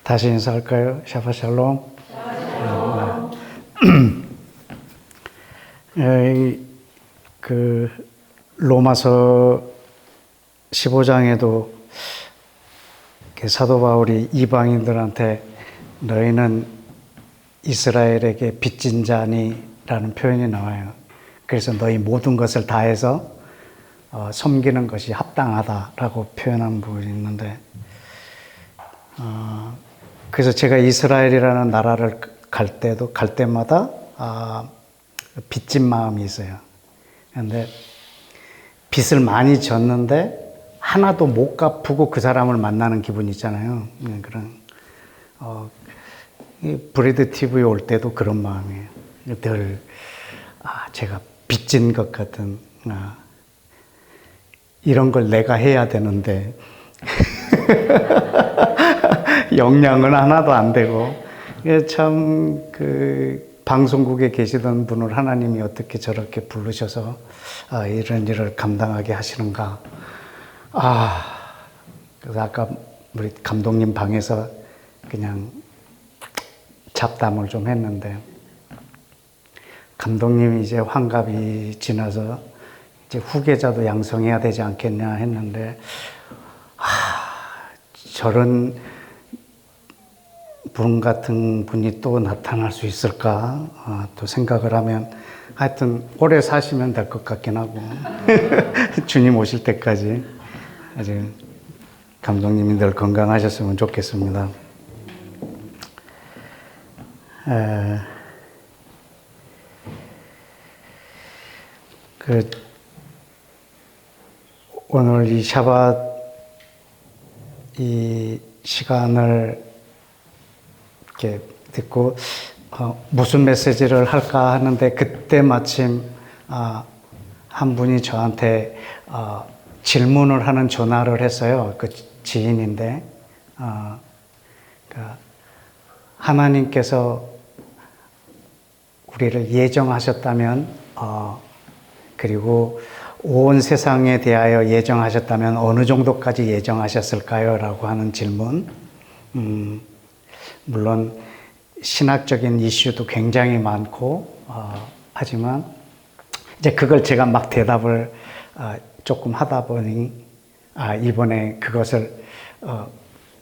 다시 인사할까요? 샤바샬롬. 그 로마서 15장에도 사도 바울이 이방인들한테 너희는 이스라엘에게 빚진 자니라는 표현이 나와요. 그래서 너희 모든 것을 다해서 섬기는 것이 합당하다라고 표현한 부분이 있는데, 그래서 제가 이스라엘이라는 나라를 갈 때마다 빚진 마음이 있어요. 그런데 빚을 많이 졌는데 하나도 못 갚고 그 사람을 만나는 기분이 있잖아요. 그런 브레드 TV에 올 때도 그런 마음이에요. 늘 제가 빚진 것 같은 이런 걸 내가 해야 되는데 역량은 하나도 안 되고, 참 그 방송국에 계시던 분을 하나님이 어떻게 저렇게 부르셔서 이런 일을 감당하게 하시는가. 그래서 아까 우리 감독님 방에서 그냥 잡담을 좀 했는데, 감독님이 이제 환갑이 지나서 이제 후계자도 양성해야 되지 않겠냐 했는데, 저런 분 같은 분이 또 나타날 수 있을까 또 생각을 하면, 하여튼 오래 사시면 될 것 같긴 하고 주님 오실 때까지 아주 감독님이 늘 건강하셨으면 좋겠습니다. 오늘 이 샤밧 이 시간을 이렇게 듣고 무슨 메시지를 할까 하는데, 그때 마침 한 분이 저한테 질문을 하는 전화를 했어요. 그 지인인데, 하나님께서 우리를 예정하셨다면, 그리고 온 세상에 대하여 예정하셨다면 어느 정도까지 예정하셨을까요? 라고 하는 질문. 물론 신학적인 이슈도 굉장히 많고, 하지만 이제 그걸 제가 막 대답을 조금 하다 보니, 이번에 그것을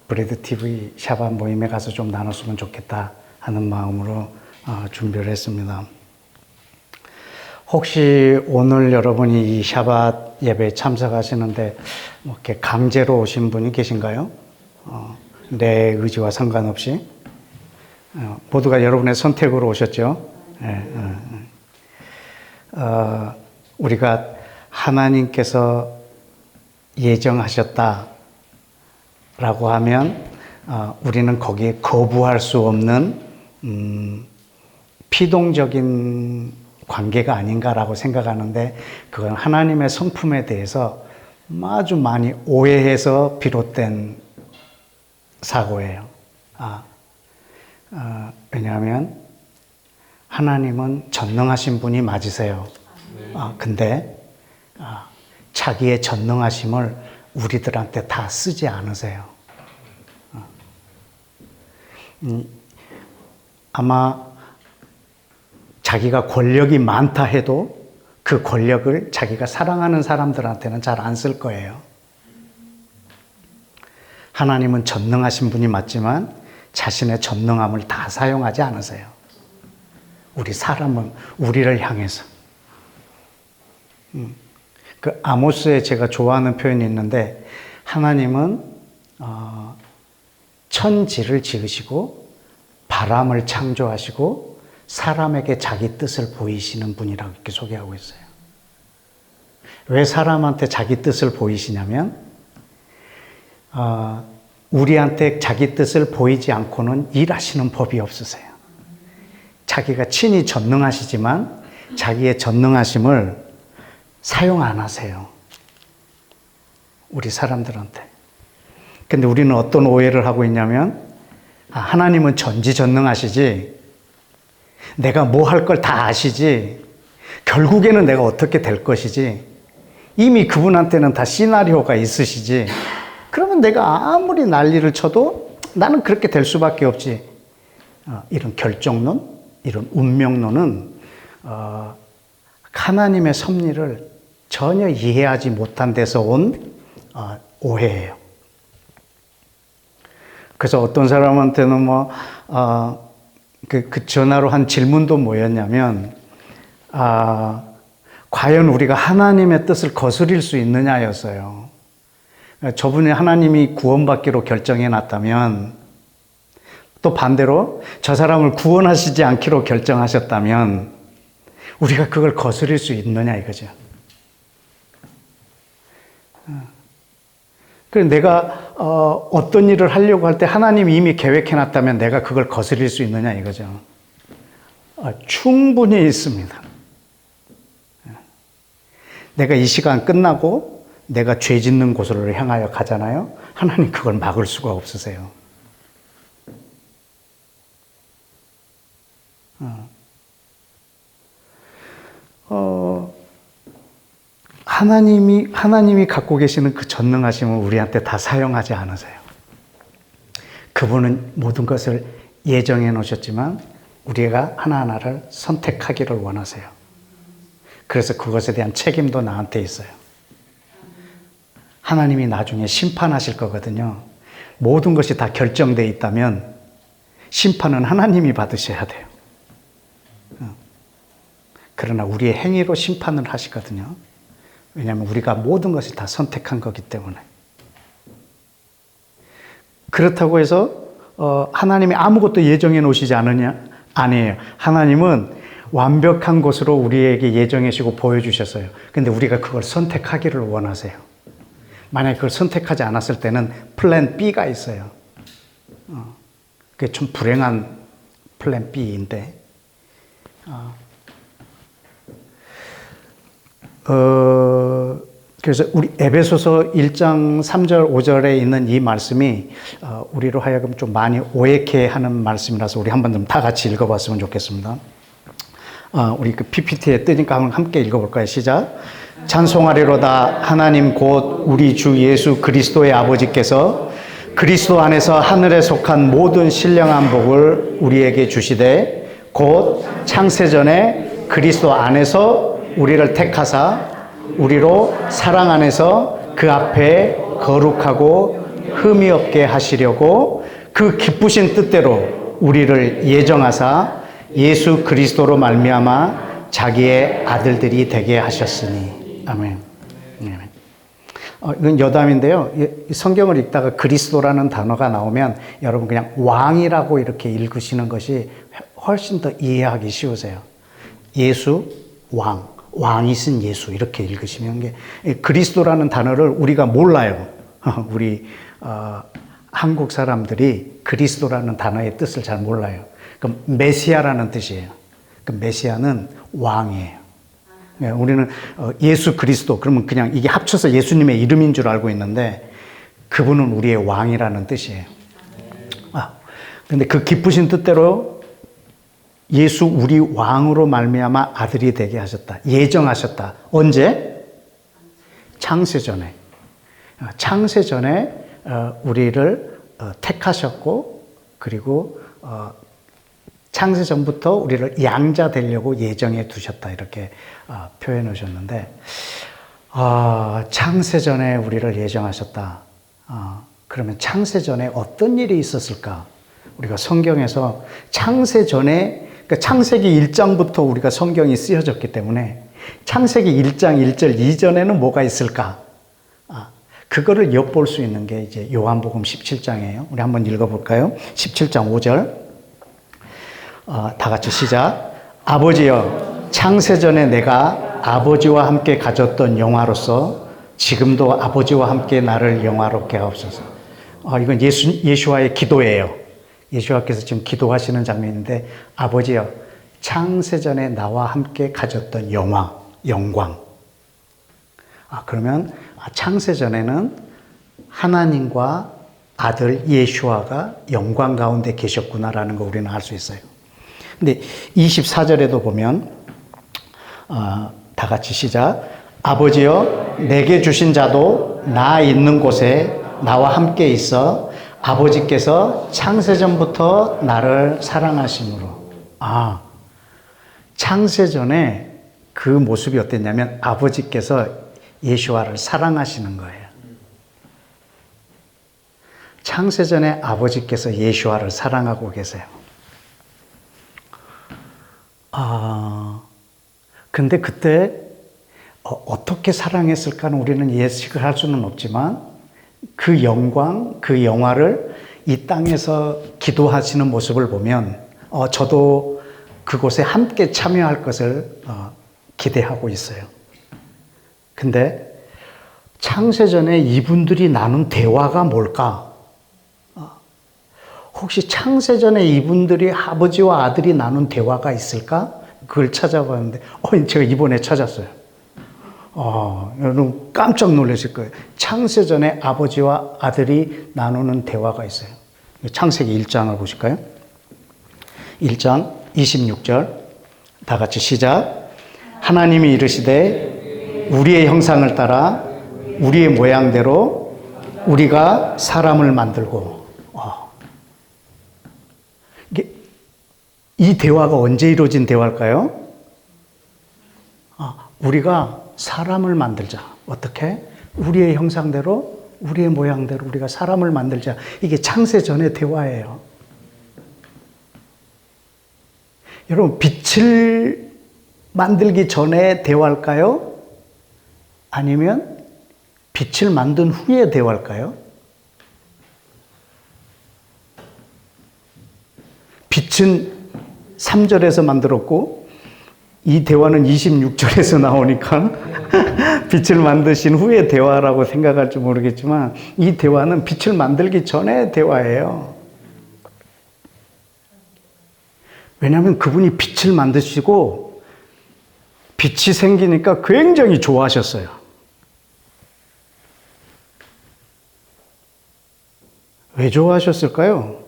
브레드 TV 샤밧 모임에 가서 좀 나눴으면 좋겠다 하는 마음으로 준비를 했습니다. 혹시 오늘 여러분이 이 샤밧 예배에 참석하시는데 이렇게 강제로 오신 분이 계신가요? 내 의지와 상관없이 모두가 여러분의 선택으로 오셨죠? 우리가 하나님께서 예정하셨다라고 하면 우리는 거기에 거부할 수 없는 피동적인 관계가 아닌가라고 생각하는데, 그건 하나님의 성품에 대해서 아주 많이 오해해서 비롯된 사고예요. 왜냐하면 하나님은 전능하신 분이 맞으세요. 근데 자기의 전능하심을 우리들한테 다 쓰지 않으세요. 아마 자기가 권력이 많다 해도 그 권력을 자기가 사랑하는 사람들한테는 잘 안 쓸 거예요. 하나님은 전능하신 분이 맞지만 자신의 전능함을 다 사용하지 않으세요. 우리 사람은 우리를 향해서. 그 아모스에 제가 좋아하는 표현이 있는데, 하나님은 천지를 지으시고 바람을 창조하시고 사람에게 자기 뜻을 보이시는 분이라고 이렇게 소개하고 있어요. 왜 사람한테 자기 뜻을 보이시냐면, 우리한테 자기 뜻을 보이지 않고는 일하시는 법이 없으세요. 자기가 친히 전능하시지만 자기의 전능하심을 사용 안 하세요. 우리 사람들한테. 근데 우리는 어떤 오해를 하고 있냐면, 하나님은 전지전능하시지, 내가 뭐 할 걸 다 아시지, 결국에는 내가 어떻게 될 것이지, 이미 그분한테는 다 시나리오가 있으시지, 그러면 내가 아무리 난리를 쳐도 나는 그렇게 될 수밖에 없지. 이런 결정론, 이런 운명론은 하나님의 섭리를 전혀 이해하지 못한 데서 온 오해예요. 그래서 어떤 사람한테는 그 전화로 한 질문도 뭐였냐면, 과연 우리가 하나님의 뜻을 거스릴 수 있느냐였어요. 저분이 하나님이 구원받기로 결정해 놨다면, 또 반대로 저 사람을 구원하시지 않기로 결정하셨다면, 우리가 그걸 거스릴 수 있느냐 이거죠. 그래서 내가 어떤 일을 하려고 할 때 하나님이 이미 계획해 놨다면 내가 그걸 거스릴 수 있느냐 이거죠. 충분히 있습니다. 내가 이 시간 끝나고 내가 죄 짓는 곳으로 향하여 가잖아요. 하나님 그걸 막을 수가 없으세요. 하나님이 갖고 계시는 그 전능하심을 우리한테 다 사용하지 않으세요. 그분은 모든 것을 예정해 놓으셨지만 우리가 하나하나를 선택하기를 원하세요. 그래서 그것에 대한 책임도 나한테 있어요. 하나님이 나중에 심판하실 거거든요. 모든 것이 다 결정되어 있다면 심판은 하나님이 받으셔야 돼요. 그러나 우리의 행위로 심판을 하시거든요. 왜냐하면 우리가 모든 것을 다 선택한 거기 때문에. 그렇다고 해서 하나님이 아무것도 예정해 놓으시지 않으냐? 아니에요. 하나님은 완벽한 것으로 우리에게 예정해 주시고 보여주셨어요. 근데 우리가 그걸 선택하기를 원하세요. 만약에 그걸 선택하지 않았을 때는 플랜 B가 있어요. 그게 좀 불행한 플랜 B인데, 그래서 우리 에베소서 1장 3절 5절에 있는 이 말씀이 우리로 하여금 좀 많이 오해케 하는 말씀이라서 우리 한번 좀 다 같이 읽어봤으면 좋겠습니다. 우리 그 PPT에 뜨니까 한번 함께 읽어볼까요? 시작. 찬송하리로다 하나님 곧 우리 주 예수 그리스도의 아버지께서 그리스도 안에서 하늘에 속한 모든 신령한 복을 우리에게 주시되 곧 창세전에 그리스도 안에서 우리를 택하사 우리로 사랑 안에서 그 앞에 거룩하고 흠이 없게 하시려고 그 기쁘신 뜻대로 우리를 예정하사 예수 그리스도로 말미암아 자기의 아들들이 되게 하셨으니. 아멘. 이건 여담인데요. 성경을 읽다가 그리스도라는 단어가 나오면 여러분 그냥 왕이라고 이렇게 읽으시는 것이 훨씬 더 이해하기 쉬우세요. 예수, 왕. 왕이신 예수 이렇게 읽으시면 그리스도라는 단어를 우리가 몰라요. 우리 한국 사람들이 그리스도라는 단어의 뜻을 잘 몰라요. 그럼 메시아라는 뜻이에요. 그 메시아는 왕이에요. 우리는 예수 그리스도 그러면 그냥 이게 합쳐서 예수님의 이름인 줄 알고 있는데 그분은 우리의 왕이라는 뜻이에요. 근데 그 기쁘신 뜻대로 예수 우리 왕으로 말미암아 아들이 되게 하셨다. 예정하셨다. 언제? 창세전에. 창세전에 우리를 택하셨고 그리고 창세전부터 우리를 양자 되려고 예정해 두셨다. 이렇게 표현해 주셨는데 창세전에 우리를 예정하셨다. 그러면 창세전에 어떤 일이 있었을까? 우리가 성경에서 창세전에 그러니까 창세기 1장부터 우리가 성경이 쓰여졌기 때문에 창세기 1장 1절 이전에는 뭐가 있을까? 그거를 엿볼 수 있는 게 이제 요한복음 17장이에요. 우리 한번 읽어볼까요? 17장 5절. 다 같이 시작. 아버지여, 창세전에 내가 아버지와 함께 가졌던 영화로서 지금도 아버지와 함께 나를 영화롭게 하옵소서. 이건 예수와의 기도예요. 예수와께서 지금 기도하시는 장면인데 아버지여 창세전에 나와 함께 가졌던 영광. 그러면 창세전에는 하나님과 아들 예수와가 영광 가운데 계셨구나라는 거 우리는 알 수 있어요. 근데 24절에도 보면 다 같이 시작. 아버지여 내게 주신 자도 나 있는 곳에 나와 함께 있어 아버지께서 창세전부터 나를 사랑하심으로. 창세전에 그 모습이 어땠냐면 아버지께서 예수와를 사랑하시는 거예요. 창세전에 아버지께서 예수와를 사랑하고 계세요. 근데 그때 어떻게 사랑했을까는 우리는 예측을 할 수는 없지만 그 영광, 그 영화를 이 땅에서 기도하시는 모습을 보면 저도 그곳에 함께 참여할 것을 기대하고 있어요. 근데 창세전에 이분들이 나눈 대화가 뭘까? 혹시 창세전에 이분들이 아버지와 아들이 나눈 대화가 있을까? 그걸 찾아봤는데 제가 이번에 찾았어요. 여러분 깜짝 놀라실 거예요. 창세전에 아버지와 아들이 나누는 대화가 있어요. 창세기 1장을 보실까요? 1장 26절 다 같이 시작. 하나님이 이르시되 우리의 형상을 따라 우리의 모양대로 우리가 사람을 만들고. 이 대화가 언제 이루어진 대화일까요? 우리가 사람을 만들자. 어떻게? 우리의 형상대로, 우리의 모양대로 우리가 사람을 만들자. 이게 창세 전의 대화예요. 여러분, 빛을 만들기 전에 대화일까요? 아니면 빛을 만든 후에 대화일까요? 빛은 3절에서 만들었고 이 대화는 26절에서 나오니까 빛을 만드신 후의 대화라고 생각할지 모르겠지만 이 대화는 빛을 만들기 전의 대화예요. 왜냐하면 그분이 빛을 만드시고 빛이 생기니까 굉장히 좋아하셨어요. 왜 좋아하셨을까요?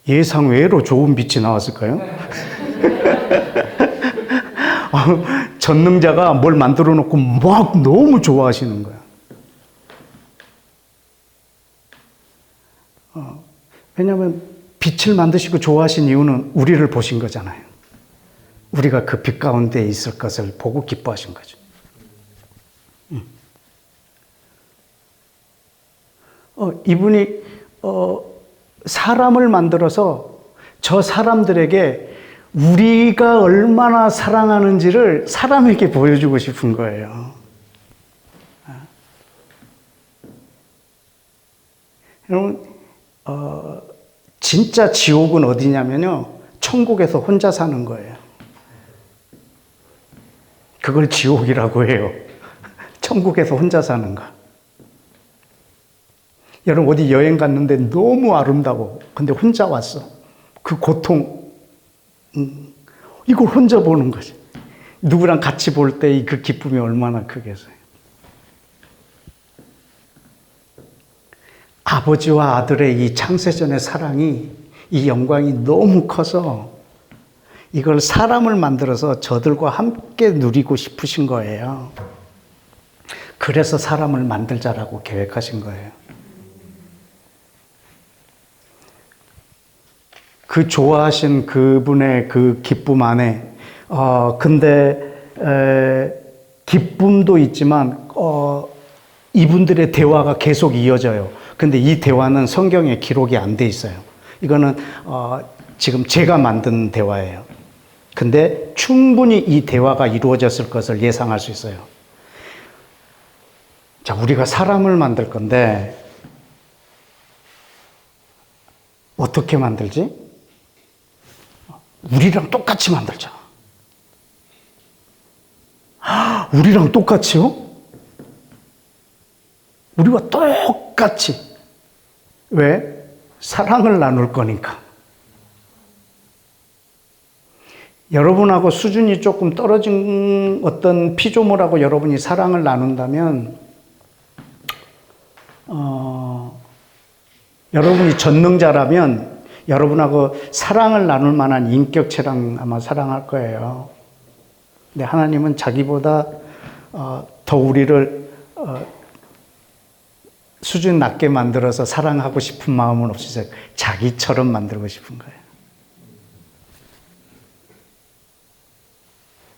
예상 외로 좋은 빛이 나왔을까요? 전능자가 뭘 만들어 놓고 막 너무 좋아하시는 거야. 왜냐하면 빛을 만드시고 좋아하신 이유는 우리를 보신 거잖아요. 우리가 그 빛 가운데 있을 것을 보고 기뻐하신 거죠. 이분이 사람을 만들어서 저 사람들에게 우리가 얼마나 사랑하는지를 사람에게 보여주고 싶은 거예요. 여러분, 진짜 지옥은 어디냐면요, 천국에서 혼자 사는 거예요. 그걸 지옥이라고 해요. 천국에서 혼자 사는 거. 여러분 어디 여행 갔는데 너무 아름다워. 근데 혼자 왔어. 그 고통, 이걸 혼자 보는 거지. 누구랑 같이 볼 때 그 기쁨이 얼마나 크겠어요. 아버지와 아들의 이 창세전의 사랑이, 이 영광이 너무 커서 이걸 사람을 만들어서 저들과 함께 누리고 싶으신 거예요. 그래서 사람을 만들자라고 계획하신 거예요. 그 좋아하신 그분의 그 기쁨 안에, 기쁨도 있지만, 이분들의 대화가 계속 이어져요. 근데 이 대화는 성경에 기록이 안 돼 있어요. 이거는, 지금 제가 만든 대화예요. 근데 충분히 이 대화가 이루어졌을 것을 예상할 수 있어요. 자, 우리가 사람을 만들 건데, 어떻게 만들지? 우리랑 똑같이 만들자. 우리랑 똑같이요? 우리와 똑같이. 왜? 사랑을 나눌 거니까. 여러분하고 수준이 조금 떨어진 어떤 피조물하고 여러분이 사랑을 나눈다면, 여러분이 전능자라면 여러분하고 사랑을 나눌 만한 인격체랑 아마 사랑할 거예요. 근데 하나님은 자기보다 더 우리를 수준 낮게 만들어서 사랑하고 싶은 마음은 없으세요. 자기처럼 만들고 싶은 거예요.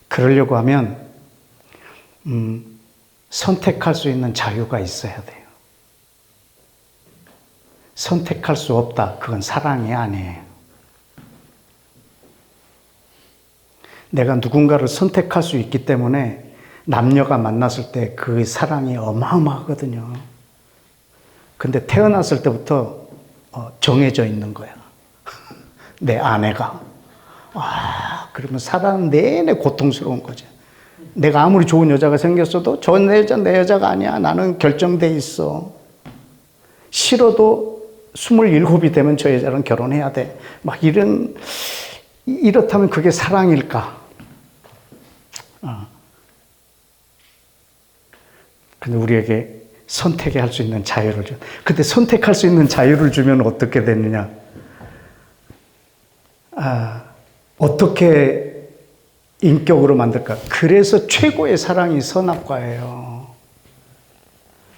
그러려고 하면 선택할 수 있는 자유가 있어야 돼요. 선택할 수 없다. 그건 사랑이 아니에요. 내가 누군가를 선택할 수 있기 때문에 남녀가 만났을 때 그 사랑이 어마어마하거든요. 근데 태어났을 때부터 정해져 있는 거야. 내 아내가. 그러면 살아가는 내내 고통스러운 거죠. 내가 아무리 좋은 여자가 생겼어도 저 여자 내 여자가 아니야. 나는 결정돼 있어. 싫어도 27이 되면 저 여자랑 결혼해야 돼. 막 이렇다면 그게 사랑일까? 근데 우리에게 선택해 할 수 있는 자유를 줘. 근데 선택할 수 있는 자유를 주면 어떻게 되느냐? 어떻게 인격으로 만들까? 그래서 최고의 사랑이 선악과예요.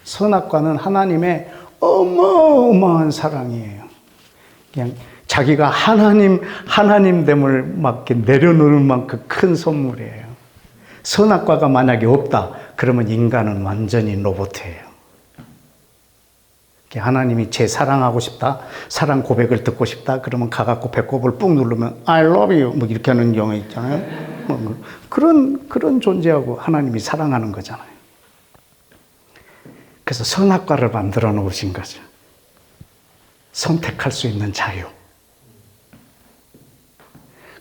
선악과는 하나님의 어마어마한 사랑이에요. 그냥 자기가 하나님됨을 막 이렇게 내려놓을 만큼 큰 선물이에요. 선악과가 만약에 없다, 그러면 인간은 완전히 로봇이에요. 하나님이 제 사랑하고 싶다, 사랑 고백을 듣고 싶다, 그러면 가갖고 배꼽을 꾹 누르면 I love you 뭐 이렇게 하는 경우 있잖아요. 그런 존재하고 하나님이 사랑하는 거잖아요. 그래서 선악과를 만들어 놓으신 거죠. 선택할 수 있는 자유.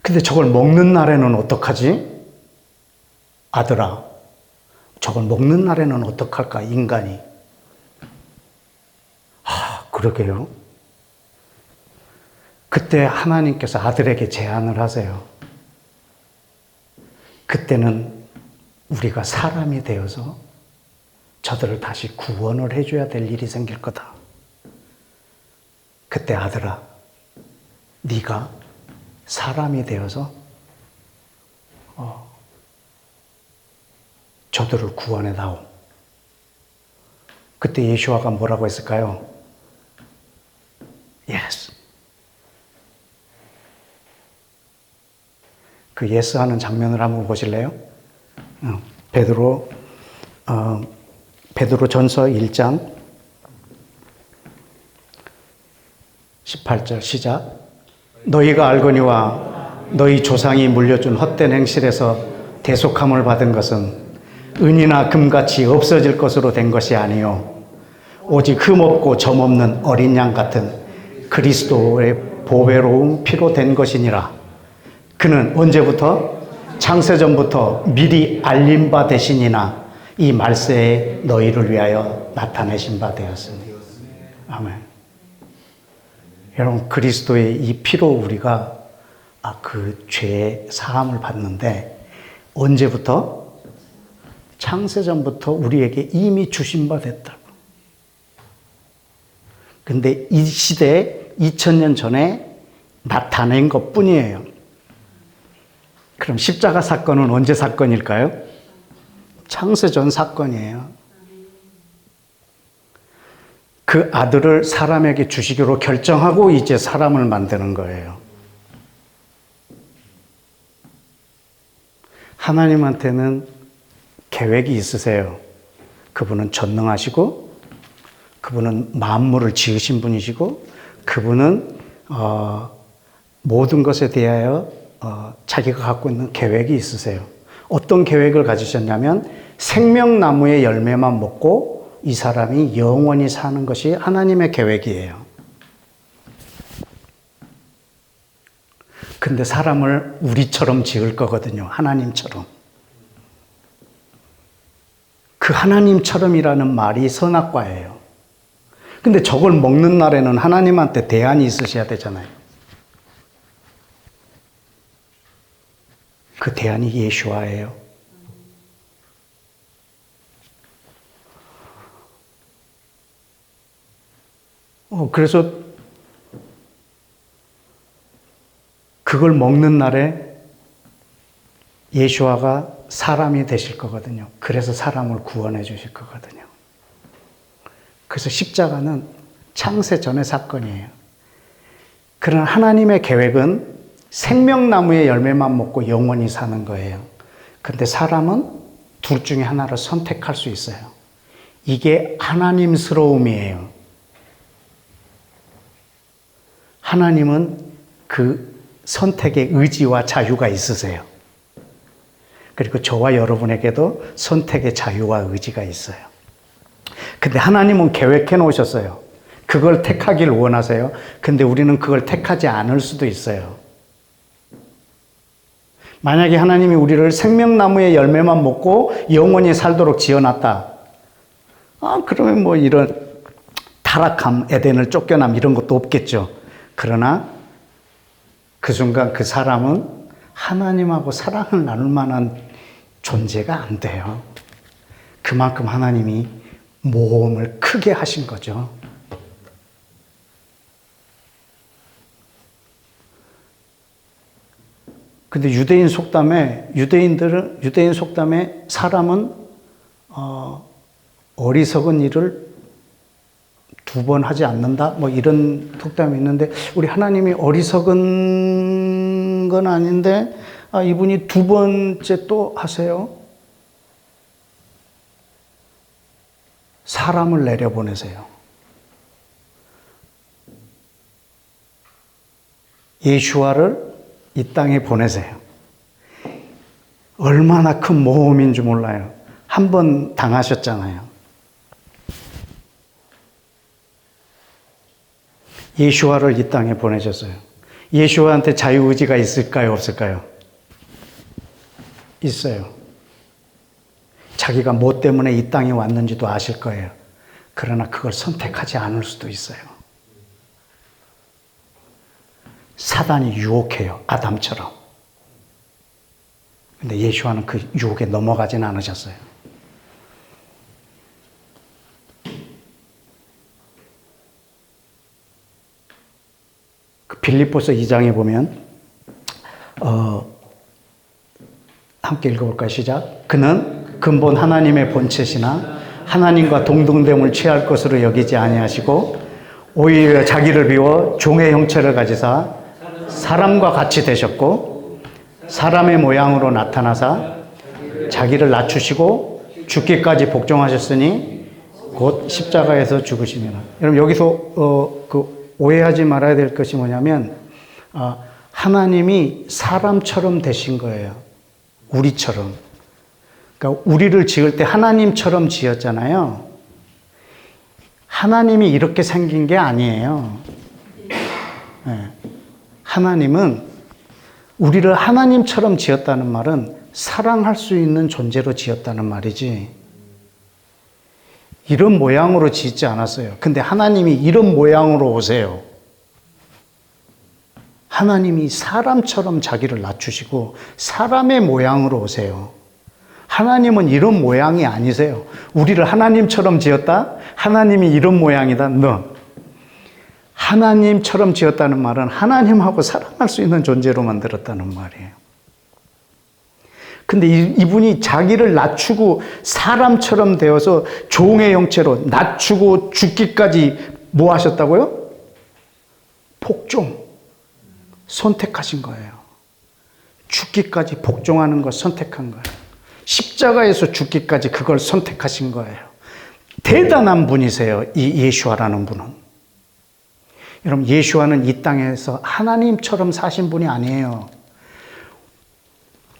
근데 저걸 먹는 날에는 어떡하지? 아들아, 저걸 먹는 날에는 어떡할까, 인간이? 그러게요. 그때 하나님께서 아들에게 제안을 하세요. 그때는 우리가 사람이 되어서 저들을 다시 구원을 해줘야 될 일이 생길 거다. 그때 아들아, 네가 사람이 되어서 저들을 구원해 다오. 그때 예수아가 뭐라고 했을까요? Yes. 그 yes 하는 장면을 한번 보실래요? 베드로전서 1장 18절 시작. 너희가 알거니와 너희 조상이 물려준 헛된 행실에서 대속함을 받은 것은 은이나 금같이 없어질 것으로 된 것이 아니요 오직 흠없고 점없는 어린 양 같은 그리스도의 보배로운 피로 된 것이니라. 그는 언제부터? 창세전부터 미리 알린 바 되시니나 이 말세에 너희를 위하여 나타내신 바 되었으니. 아멘. 여러분, 그리스도의 이 피로 우리가 그 죄의 사함을 받는데 언제부터? 창세전부터 우리에게 이미 주신 바 됐다고. 근데 이 시대에 2000년 전에 나타낸 것 뿐이에요. 그럼 십자가 사건은 언제 사건일까요? 창세전 사건이에요. 그 아들을 사람에게 주시기로 결정하고 이제 사람을 만드는 거예요. 하나님한테는 계획이 있으세요. 그분은 전능하시고 그분은 만물을 지으신 분이시고 그분은 모든 것에 대하여 자기가 갖고 있는 계획이 있으세요. 어떤 계획을 가지셨냐면 생명나무의 열매만 먹고 이 사람이 영원히 사는 것이 하나님의 계획이에요. 근데 사람을 우리처럼 지을 거거든요. 하나님처럼. 그 하나님처럼이라는 말이 선악과예요. 근데 저걸 먹는 날에는 하나님한테 대안이 있으셔야 되잖아요. 그 대안이 예수아예요. 그래서 그걸 먹는 날에 예수아가 사람이 되실 거거든요. 그래서 사람을 구원해 주실 거거든요. 그래서 십자가는 창세 전의 사건이에요. 그런 하나님의 계획은 생명나무의 열매만 먹고 영원히 사는 거예요. 근데 사람은 둘 중에 하나를 선택할 수 있어요. 이게 하나님스러움이에요. 하나님은 그 선택의 의지와 자유가 있으세요. 그리고 저와 여러분에게도 선택의 자유와 의지가 있어요. 근데 하나님은 계획해 놓으셨어요. 그걸 택하길 원하세요. 근데 우리는 그걸 택하지 않을 수도 있어요. 만약에 하나님이 우리를 생명나무의 열매만 먹고 영원히 살도록 지어놨다. 그러면 뭐 이런 타락함, 에덴을 쫓겨남 이런 것도 없겠죠. 그러나 그 순간 그 사람은 하나님하고 사랑을 나눌 만한 존재가 안 돼요. 그만큼 하나님이 모험을 크게 하신 거죠. 근데 유대인 속담에 사람은 어리석은 일을 두 번 하지 않는다? 뭐 이런 속담이 있는데, 우리 하나님이 어리석은 건 아닌데, 이분이 두 번째 또 하세요. 사람을 내려보내세요. 예수와를 이 땅에 보내세요. 얼마나 큰 모험인 줄 몰라요. 한 번 당하셨잖아요. 예수와를 이 땅에 보내셨어요. 예수와한테 자유의지가 있을까요? 없을까요? 있어요. 자기가 뭐 때문에 이 땅에 왔는지도 아실 거예요. 그러나 그걸 선택하지 않을 수도 있어요. 사단이 유혹해요. 아담처럼. 근데 예수와는 그 유혹에 넘어가진 않으셨어요. 그 빌립보서 2장에 보면 함께 읽어볼까요? 시작. 그는 근본 하나님의 본체시나 하나님과 동등됨을 취할 것으로 여기지 아니하시고 오히려 자기를 비워 종의 형체를 가지사 사람과 같이 되셨고 사람의 모양으로 나타나사 자기를 낮추시고 죽기까지 복종하셨으니 곧 십자가에서 죽으시니라. 여러분 여기서 오해하지 말아야 될 것이 뭐냐면 하나님이 사람처럼 되신 거예요. 우리처럼. 그러니까 우리를 지을 때 하나님처럼 지었잖아요. 하나님이 이렇게 생긴 게 아니에요. 네. 하나님은 우리를 하나님처럼 지었다는 말은 사랑할 수 있는 존재로 지었다는 말이지, 이런 모양으로 짓지 않았어요. 근데 하나님이 이런 모양으로 오세요. 하나님이 사람처럼 자기를 낮추시고 사람의 모양으로 오세요. 하나님은 이런 모양이 아니세요. 우리를 하나님처럼 지었다? 하나님이 이런 모양이다? No. 하나님처럼 지었다는 말은 하나님하고 사랑할 수 있는 존재로 만들었다는 말이에요. 근데 이분이 자기를 낮추고 사람처럼 되어서 종의 형체로 낮추고 죽기까지 뭐 하셨다고요? 복종. 선택하신 거예요. 죽기까지 복종하는 걸 선택한 거예요. 십자가에서 죽기까지 그걸 선택하신 거예요. 대단한 분이세요, 이 예수와라는 분은. 여러분, 예수와는 이 땅에서 하나님처럼 사신 분이 아니에요.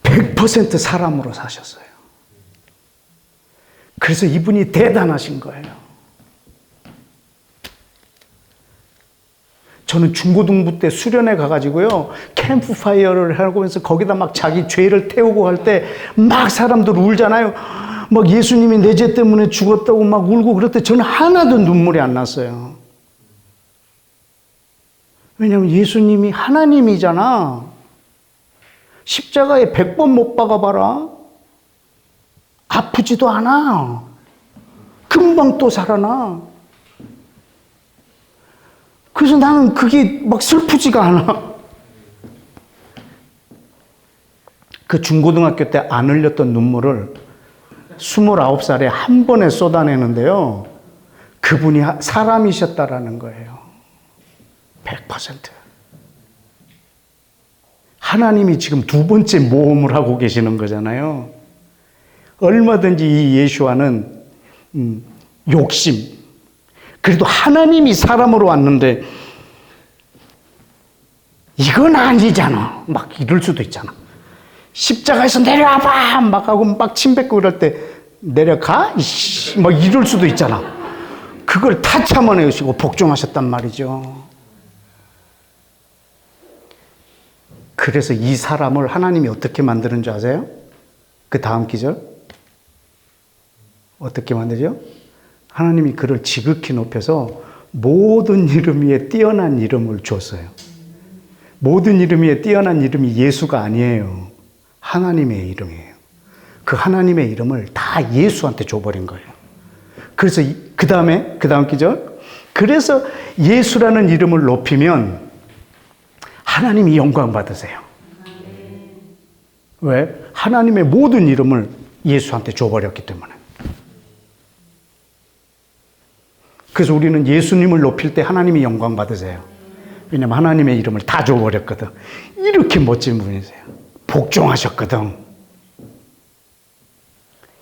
100% 사람으로 사셨어요. 그래서 이분이 대단하신 거예요. 저는 중고등부 때 수련회 가가지고요, 캠프파이어를 하면서 거기다 막 자기 죄를 태우고 할 때 막 사람들 울잖아요. 막 예수님이 내 죄 때문에 죽었다고 막 울고 그럴 때 저는 하나도 눈물이 안 났어요. 왜냐하면 예수님이 하나님이잖아. 십자가에 100번 못 박아봐라. 아프지도 않아. 금방 또 살아나. 그래서 나는 그게 막 슬프지가 않아. 그 중고등학교 때 안 흘렸던 눈물을 29살에 한 번에 쏟아내는데요. 그분이 사람이셨다라는 거예요. 100%. 하나님이 지금 두 번째 모험을 하고 계시는 거잖아요. 얼마든지 이 예수와는 욕심. 그래도 하나님이 사람으로 왔는데 이건 아니잖아. 막 이럴 수도 있잖아. 십자가에서 내려와봐! 막 하고 막 침뱉고 이럴 때 내려가? 이씨, 막 이럴 수도 있잖아. 그걸 다 참아내시고 복종하셨단 말이죠. 그래서 이 사람을 하나님이 어떻게 만드는 줄 아세요? 그 다음 기절. 어떻게 만들죠? 하나님이 그를 지극히 높여서 모든 이름 위에 뛰어난 이름을 줬어요. 모든 이름 위에 뛰어난 이름이 예수가 아니에요. 하나님의 이름이에요. 그 하나님의 이름을 다 예수한테 줘버린 거예요. 그래서 그 다음 기절. 그래서 예수라는 이름을 높이면 하나님이 영광 받으세요. 왜? 하나님의 모든 이름을 예수한테 줘버렸기 때문에. 그래서 우리는 예수님을 높일 때 하나님이 영광 받으세요. 왜냐하면 하나님의 이름을 다 줘버렸거든. 이렇게 멋진 분이세요. 복종하셨거든.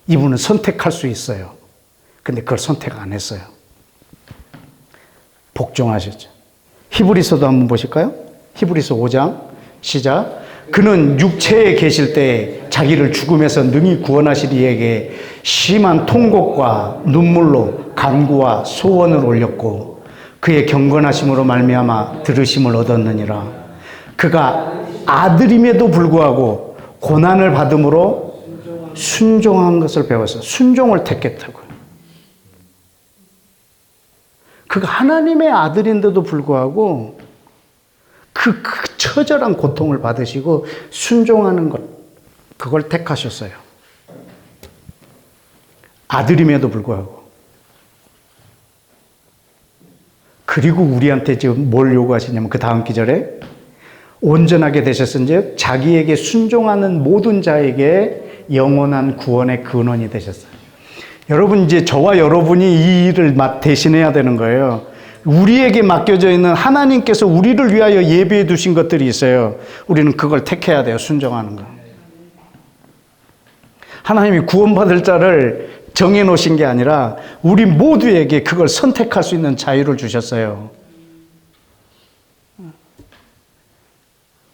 이분은 선택할 수 있어요. 근데 그걸 선택 안 했어요. 복종하셨죠. 히브리서도 한번 보실까요? 히브리서 5장 시작. 그는 육체에 계실 때 자기를 죽음에서 능히 구원하실 이에게 심한 통곡과 눈물로 간구와 소원을 올렸고 그의 경건하심으로 말미암아 들으심을 얻었느니라. 그가 아들임에도 불구하고 고난을 받음으로 순종한 것을 배워서 순종을 택했다고요. 그가 하나님의 아들인데도 불구하고 그 처절한 고통을 받으시고 순종하는 것, 그걸 택하셨어요. 아들임에도 불구하고. 그리고 우리한테 지금 뭘 요구하시냐면 그 다음 기절에 온전하게 되셨은즉 자기에게 순종하는 모든 자에게 영원한 구원의 근원이 되셨어요. 여러분, 이제 저와 여러분이 이 일을 대신해야 되는 거예요. 우리에게 맡겨져 있는 하나님께서 우리를 위하여 예비해 두신 것들이 있어요. 우리는 그걸 택해야 돼요. 순종하는 거. 하나님이 구원받을 자를 정해 놓으신 게 아니라 우리 모두에게 그걸 선택할 수 있는 자유를 주셨어요.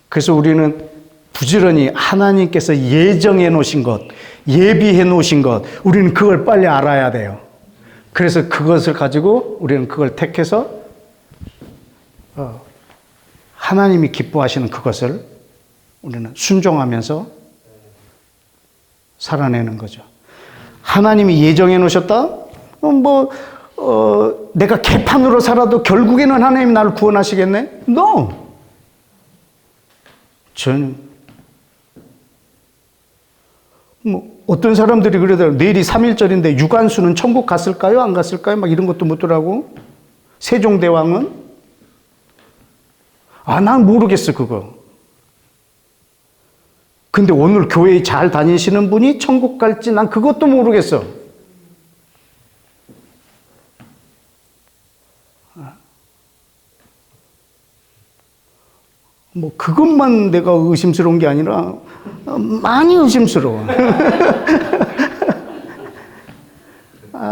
그래서 우리는 부지런히 하나님께서 예정해 놓으신 것, 예비해 놓으신 것, 우리는 그걸 빨리 알아야 돼요. 그래서 그것을 가지고 우리는 그걸 택해서 하나님이 기뻐하시는 그것을 우리는 순종하면서 살아내는 거죠. 하나님이 예정해 놓으셨다? 내가 개판으로 살아도 결국에는 하나님이 나를 구원하시겠네? No! 저는 어떤 사람들이 그러더라고요. 내일이 3.1절인데 유관수는 천국 갔을까요? 안 갔을까요? 막 이런 것도 묻더라고. 세종대왕은? 난 모르겠어, 그거. 근데 오늘 교회에 잘 다니시는 분이 천국 갈지 난 그것도 모르겠어. 그것만 내가 의심스러운 게 아니라 많이 의심스러워.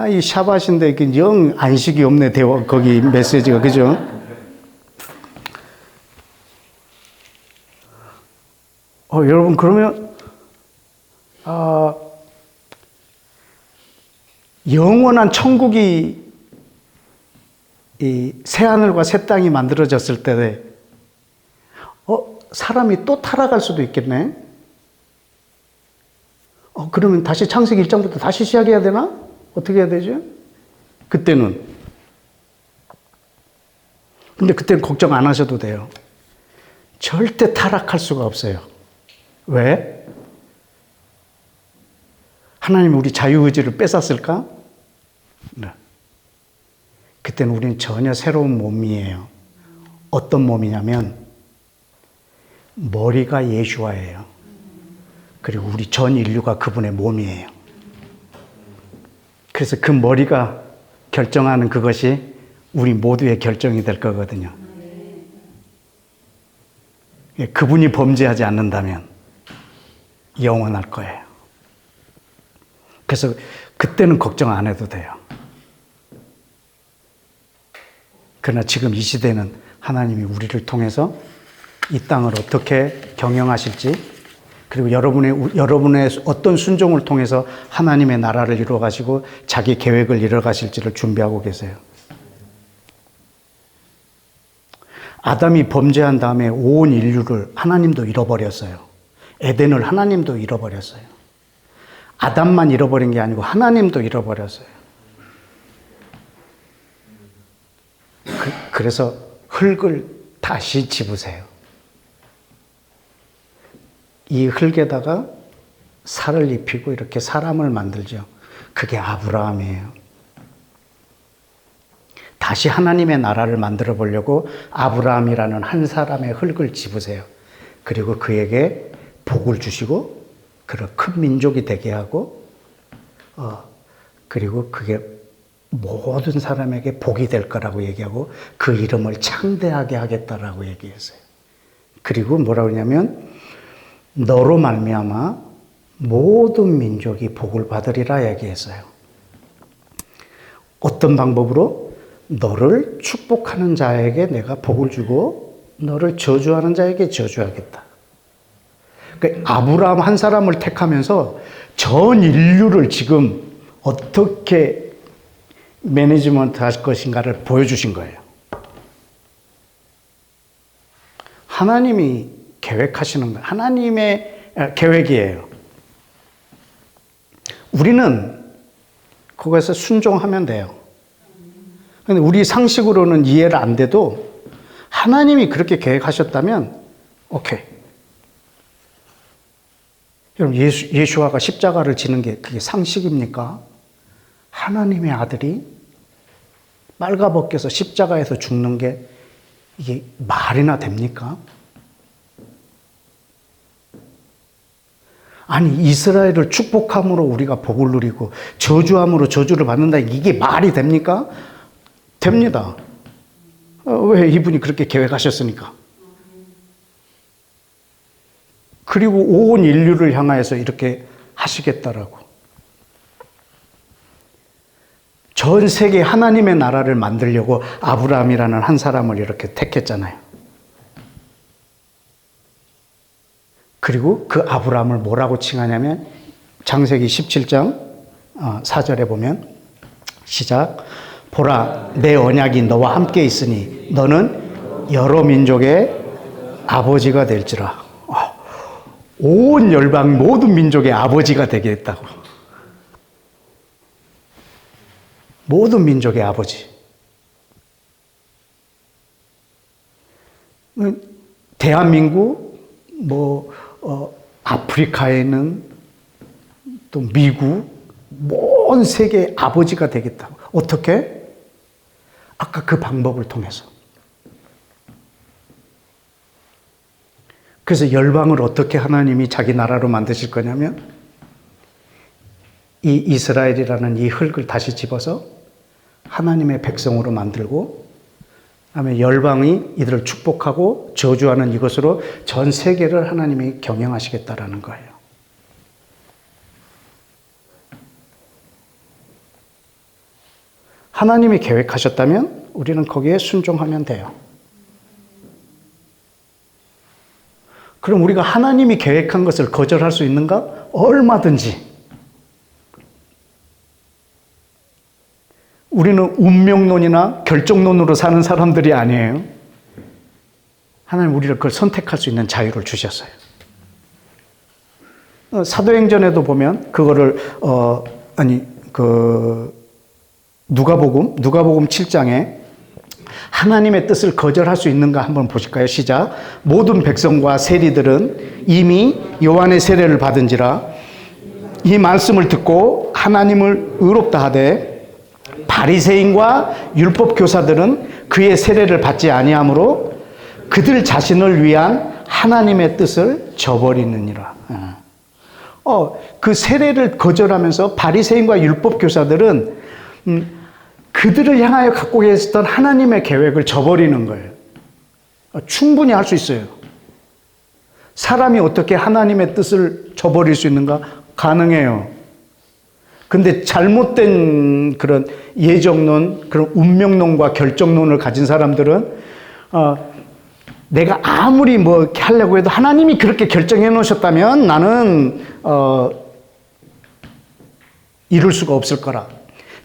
이 샤밧인데 영 안식이 없네, 대화, 거기 메시지가, 그죠? 여러분, 그러면, 영원한 천국이 이 새하늘과 새 땅이 만들어졌을 때, 사람이 또 타락할 수도 있겠네? 그러면 다시 창세기 1장부터 다시 시작해야 되나? 어떻게 해야 되죠? 그때는. 근데 그때는 걱정 안 하셔도 돼요. 절대 타락할 수가 없어요. 왜? 하나님이 우리 자유의지를 뺏었을까? 네. 그때는 우리는 전혀 새로운 몸이에요. 어떤 몸이냐면 머리가 예수와예요. 그리고 우리 전 인류가 그분의 몸이에요. 그래서 그 머리가 결정하는 그것이 우리 모두의 결정이 될 거거든요. 그분이 범죄하지 않는다면 영원할 거예요. 그래서 그때는 걱정 안 해도 돼요. 그러나 지금 이 시대는 하나님이 우리를 통해서 이 땅을 어떻게 경영하실지, 그리고 여러분의 어떤 순종을 통해서 하나님의 나라를 이루어 가시고 자기 계획을 이루어 가실지를 준비하고 계세요. 아담이 범죄한 다음에 온 인류를 하나님도 잃어버렸어요. 에덴을 하나님도 잃어버렸어요. 아담만 잃어버린 게 아니고 하나님도 잃어버렸어요. 그래서 흙을 다시 집으세요. 이 흙에다가 살을 입히고 이렇게 사람을 만들죠. 그게 아브라함이에요. 다시 하나님의 나라를 만들어 보려고 아브라함이라는 한 사람의 흙을 집으세요. 그리고 그에게 복을 주시고 그런 큰 민족이 되게 하고 그리고 그게 모든 사람에게 복이 될 거라고 얘기하고 그 이름을 창대하게 하겠다라고 얘기했어요. 그리고 뭐라고 하냐면 너로 말미암아 모든 민족이 복을 받으리라 얘기했어요. 어떤 방법으로? 너를 축복하는 자에게 내가 복을 주고 너를 저주하는 자에게 저주하겠다. 그러니까 아브라함 한 사람을 택하면서 전 인류를 지금 어떻게 매니지먼트 할 것인가를 보여주신 거예요. 하나님이 계획하시는 거예요. 하나님의 계획이에요. 우리는 그것에 순종하면 돼요. 근데 우리 상식으로는 이해를 안 돼도 하나님이 그렇게 계획하셨다면 오케이. 여러분 예수아가 십자가를 지는 게 그게 상식입니까? 하나님의 아들이 빨가벗겨서 십자가에서 죽는 게 이게 말이나 됩니까? 아니 이스라엘을 축복함으로 우리가 복을 누리고 저주함으로 저주를 받는다, 이게 말이 됩니까? 됩니다. 왜? 이분이 그렇게 계획하셨으니까. 그리고 온 인류를 향하여서 이렇게 하시겠다라고. 전 세계 하나님의 나라를 만들려고 아브라함이라는 한 사람을 이렇게 택했잖아요. 그리고 그 아브라함을 뭐라고 칭하냐면 창세기 17장 4절에 보면 시작. 보라, 내 언약이 너와 함께 있으니 너는 여러 민족의 아버지가 될지라. 온 열방 모든 민족의 아버지가 되겠다고. 모든 민족의 아버지. 대한민국, 아프리카에는 또 미국, 온 세계의 아버지가 되겠다고. 어떻게? 아까 그 방법을 통해서. 그래서 열방을 어떻게 하나님이 자기 나라로 만드실 거냐면 이 이스라엘이라는 이 흙을 다시 집어서 하나님의 백성으로 만들고 그다음에 열방이 이들을 축복하고 저주하는 이것으로 전 세계를 하나님이 경영하시겠다라는 거예요. 하나님이 계획하셨다면 우리는 거기에 순종하면 돼요. 그럼 우리가 하나님이 계획한 것을 거절할 수 있는가? 얼마든지. 우리는 운명론이나 결정론으로 사는 사람들이 아니에요. 하나님 우리를 그걸 선택할 수 있는 자유를 주셨어요. 사도행전에도 보면 그거를 누가복음 7장에 하나님의 뜻을 거절할 수 있는가 한번 보실까요? 시작. 모든 백성과 세리들은 이미 요한의 세례를 받은지라 이 말씀을 듣고 하나님을 의롭다 하되 바리새인과 율법 교사들은 그의 세례를 받지 아니하므로 그들 자신을 위한 하나님의 뜻을 저버리느니라. 그 세례를 거절하면서 바리새인과 율법 교사들은 그들을 향하여 갖고 계셨던 하나님의 계획을 저버리는 거예요. 충분히 할 수 있어요. 사람이 어떻게 하나님의 뜻을 저버릴 수 있는가? 가능해요. 근데 잘못된 그런 예정론, 그런 운명론과 결정론을 가진 사람들은 내가 아무리 뭐 이렇게 하려고 해도 하나님이 그렇게 결정해 놓으셨다면 나는 이룰 수가 없을 거라.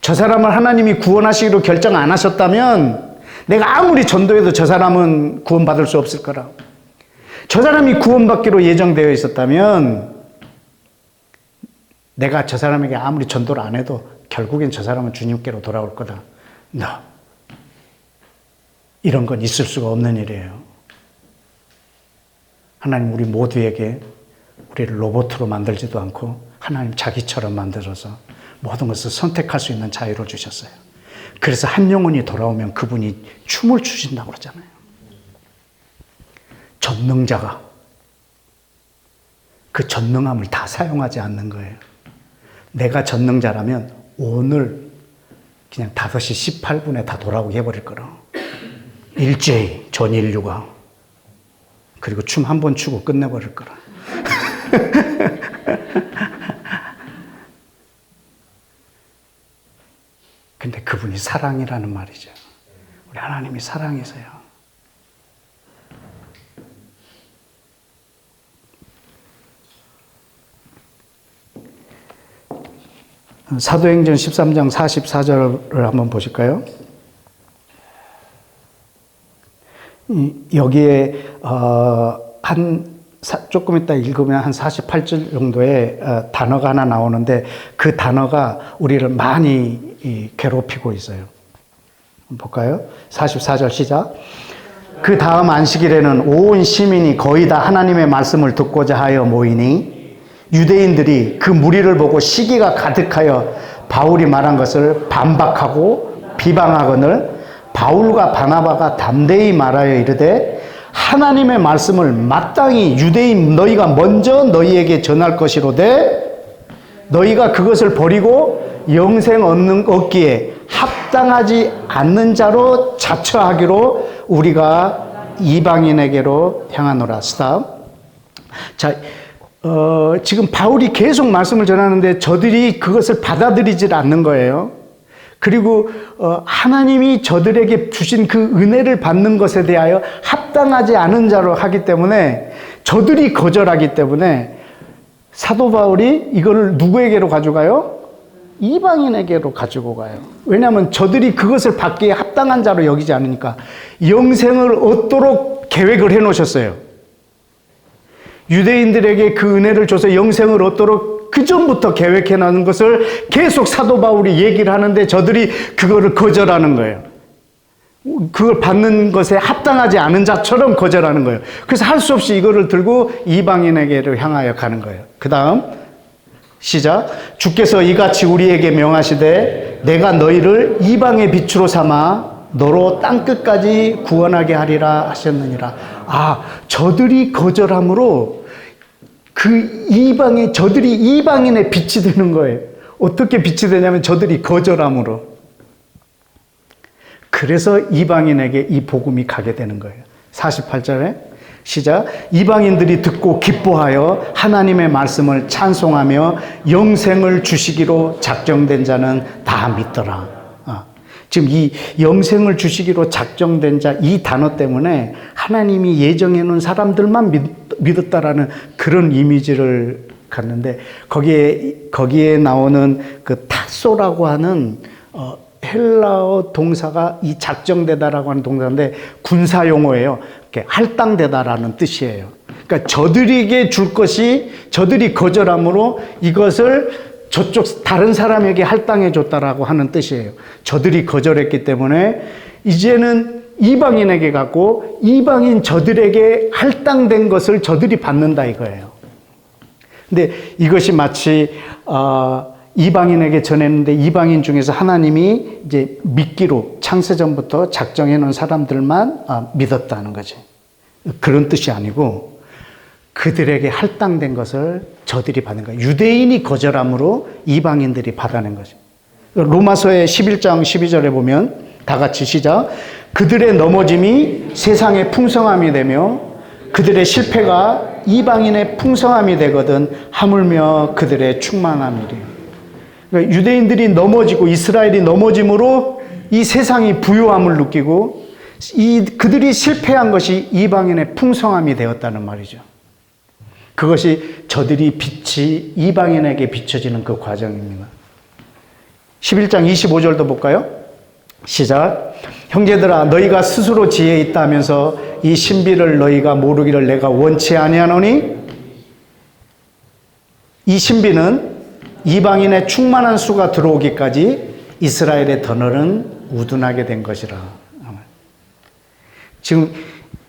저 사람을 하나님이 구원하시기로 결정 안 하셨다면 내가 아무리 전도해도 저 사람은 구원받을 수 없을 거라. 저 사람이 구원받기로 예정되어 있었다면 내가 저 사람에게 아무리 전도를 안 해도 결국엔 저 사람은 주님께로 돌아올 거다. No. 이런 건 있을 수가 없는 일이에요. 하나님 우리 모두에게 우리를 로봇으로 만들지도 않고 하나님 자기처럼 만들어서 모든 것을 선택할 수 있는 자유를 주셨어요. 그래서 한 영혼이 돌아오면 그분이 춤을 추신다고 그러잖아요. 전능자가 그 전능함을 다 사용하지 않는 거예요. 내가 전능자라면 오늘 그냥 5시 18분에 다 돌아오게 해버릴 거라. 일제히 전 인류가. 그리고 춤 한 번 추고 끝내버릴 거라. 근데 그분이 사랑이라는 말이죠. 우리 하나님이 사랑이세요. 사도행전 13장 44절을 한번 보실까요? 여기에 조금 이따 읽으면 한 48절 정도의 단어가 하나 나오는데 그 단어가 우리를 많이 괴롭히고 있어요. 볼까요? 44절 시작. 그 다음 안식일에는 온 시민이 거의 다 하나님의 말씀을 듣고자 하여 모이니 유대인들이 그 무리를 보고 시기가 가득하여 바울이 말한 것을 반박하고 비방하거늘 바울과 바나바가 담대히 말하여 이르되 하나님의 말씀을 마땅히 유대인 너희가 먼저 너희에게 전할 것이로되 너희가 그것을 버리고 영생 얻기에 합당하지 않는 자로 자처하기로 우리가 이방인에게로 향하노라. 스탑. 자, 지금 바울이 계속 말씀을 전하는데 저들이 그것을 받아들이질 않는 거예요. 그리고 하나님이 저들에게 주신 그 은혜를 받는 것에 대하여 합당하지 않은 자로 하기 때문에 저들이 거절하기 때문에 사도 바울이 이거를 누구에게로 가져가요? 이방인에게로 가지고 가요. 왜냐하면 저들이 그것을 받기에 합당한 자로 여기지 않으니까. 영생을 얻도록 계획을 해놓으셨어요. 유대인들에게 그 은혜를 줘서 영생을 얻도록 그 전부터 계획해놓은 것을 계속 사도 바울이 얘기를 하는데 저들이 그거를 거절하는 거예요. 그걸 받는 것에 합당하지 않은 자처럼 거절하는 거예요. 그래서 할 수 없이 이거를 들고 이방인에게로 향하여 가는 거예요. 그 다음 시작. 주께서 이같이 우리에게 명하시되 내가 너희를 이방의 빛으로 삼아 너로 땅끝까지 구원하게 하리라 하셨느니라. 저들이 거절함으로 저들이 이방인의 빛이 되는 거예요. 어떻게 빛이 되냐면 저들이 거절함으로. 그래서 이방인에게 이 복음이 가게 되는 거예요. 48절에 시작. 이방인들이 듣고 기뻐하여 하나님의 말씀을 찬송하며 영생을 주시기로 작정된 자는 다 믿더라. 지금 이 영생을 주시기로 작정된 자 이 단어 때문에 하나님이 예정해 놓은 사람들만 믿었다라는 그런 이미지를 갖는데 거기에 나오는 그 타소라고 하는 헬라어 동사가 이 작정되다라고 하는 동사인데 군사 용어예요. 할당되다라는 뜻이에요. 그러니까 저들에게 줄 것이 저들이 거절함으로 이것을 저쪽 다른 사람에게 할당해 줬다라고 하는 뜻이에요. 저들이 거절했기 때문에 이제는 이방인에게 갖고 이방인 저들에게 할당된 것을 저들이 받는다 이거예요. 근데 이것이 마치 이방인에게 전했는데 이방인 중에서 하나님이 이제 믿기로 창세전부터 작정해 놓은 사람들만 믿었다는 거지. 그런 뜻이 아니고 그들에게 할당된 것을 저들이 받는 거예요. 유대인이 거절함으로 이방인들이 받아낸 거죠. 로마서의 11장 12절에 보면 다 같이 시작. 그들의 넘어짐이 세상의 풍성함이 되며 그들의 실패가 이방인의 풍성함이 되거든 하물며 그들의 충만함이래요. 그러니까 유대인들이 넘어지고 이스라엘이 넘어짐으로 이 세상이 부요함을 느끼고 그들이 실패한 것이 이방인의 풍성함이 되었다는 말이죠. 그것이 저들이 빛이 이방인에게 비춰지는 그 과정입니다. 11장 25절도 볼까요? 시작. 형제들아 너희가 스스로 지혜 있다 하면서 이 신비를 너희가 모르기를 내가 원치 아니하노니 이 신비는 이방인의 충만한 수가 들어오기까지 이스라엘의 던어는 우둔하게 된 것이라. 지금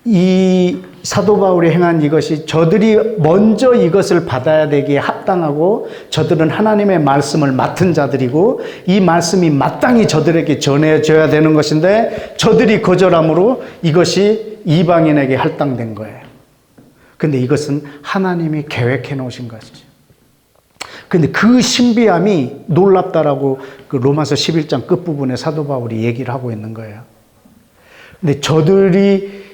이 사도 바울이 행한 이것이 저들이 먼저 이것을 받아야 되기에 합당하고 저들은 하나님의 말씀을 맡은 자들이고 이 말씀이 마땅히 저들에게 전해져야 되는 것인데 저들이 거절함으로 이것이 이방인에게 할당된 거예요. 근데 이것은 하나님이 계획해 놓으신 것이죠. 근데 그 신비함이 놀랍다라고 그 로마서 11장 끝부분에 사도 바울이 얘기를 하고 있는 거예요. 근데 저들이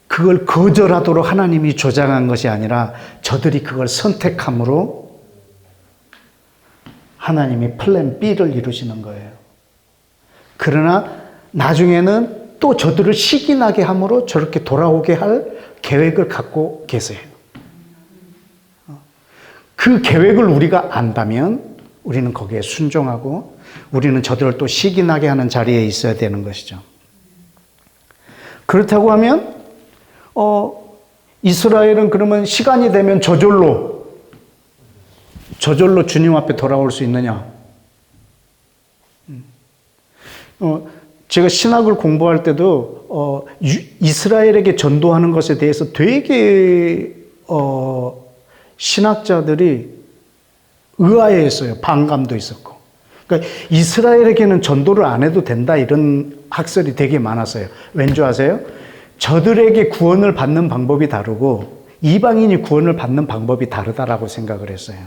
그걸 거절하도록 하나님이 조장한 것이 아니라 저들이 그걸 선택함으로 하나님이 플랜 B를 이루시는 거예요. 그러나 나중에는 또 저들을 시기나게 함으로 저렇게 돌아오게 할 계획을 갖고 계세요. 그 계획을 우리가 안다면 우리는 거기에 순종하고 우리는 저들을 또 시기나게 하는 자리에 있어야 되는 것이죠. 그렇다고 하면 이스라엘은 그러면 시간이 되면 저절로 주님 앞에 돌아올 수 있느냐? 제가 신학을 공부할 때도 이스라엘에게 전도하는 것에 대해서 되게 신학자들이 의아해했어요. 반감도 있었고. 그러니까 이스라엘에게는 전도를 안 해도 된다 이런 학설이 되게 많았어요. 왠 줄 아세요? 저들에게 구원을 받는 방법이 다르고 이방인이 구원을 받는 방법이 다르다라고 생각을 했어요.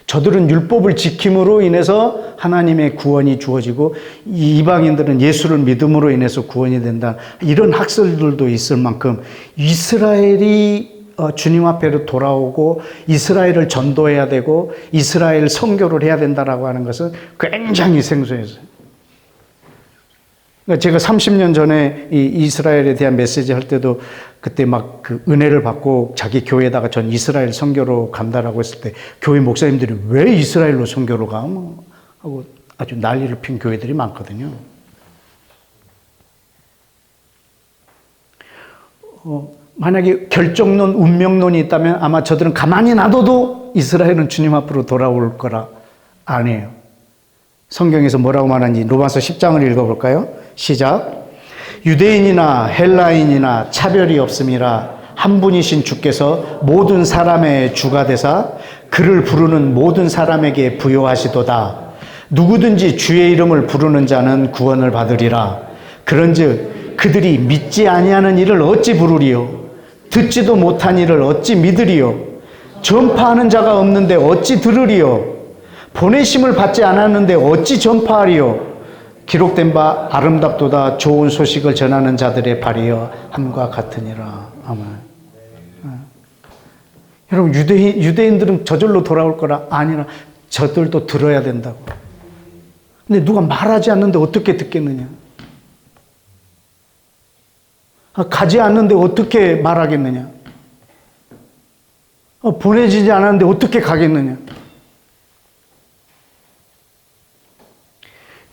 저들은 율법을 지킴으로 인해서 하나님의 구원이 주어지고 이방인들은 예수를 믿음으로 인해서 구원이 된다. 이런 학설들도 있을 만큼 이스라엘이 주님 앞에로 돌아오고 이스라엘을 전도해야 되고 이스라엘 선교를 해야 된다라고 하는 것은 굉장히 생소했어요. 제가 30년 전에 이 이스라엘에 대한 메시지 할 때도 그때 막 그 은혜를 받고 자기 교회에다가 전 이스라엘 선교로 간다라고 했을 때 교회 목사님들이 왜 이스라엘로 선교로 가? 하고 아주 난리를 핀 교회들이 많거든요. 만약에 결정론, 운명론이 있다면 아마 저들은 가만히 놔둬도 이스라엘은 주님 앞으로 돌아올 거라. 아니에요. 성경에서 뭐라고 말하는지 로마서 10장을 읽어볼까요? 시작. 유대인이나 헬라인이나 차별이 없음이라 한 분이신 주께서 모든 사람의 주가 되사 그를 부르는 모든 사람에게 부요하시도다. 누구든지 주의 이름을 부르는 자는 구원을 받으리라. 그런즉 그들이 믿지 아니하는 일을 어찌 부르리요? 듣지도 못한 일을 어찌 믿으리요? 전파하는 자가 없는데 어찌 들으리요? 보내심을 받지 않았는데 어찌 전파하리요? 기록된 바 아름답도다 좋은 소식을 전하는 자들의 발이여 함과 같으니라. 아멘. 여러분 유대인들은 저절로 돌아올 거라? 아니라 저들도 들어야 된다고. 근데 누가 말하지 않는데 어떻게 듣겠느냐? 가지 않는데 어떻게 말하겠느냐? 보내지지 않았는데 어떻게 가겠느냐?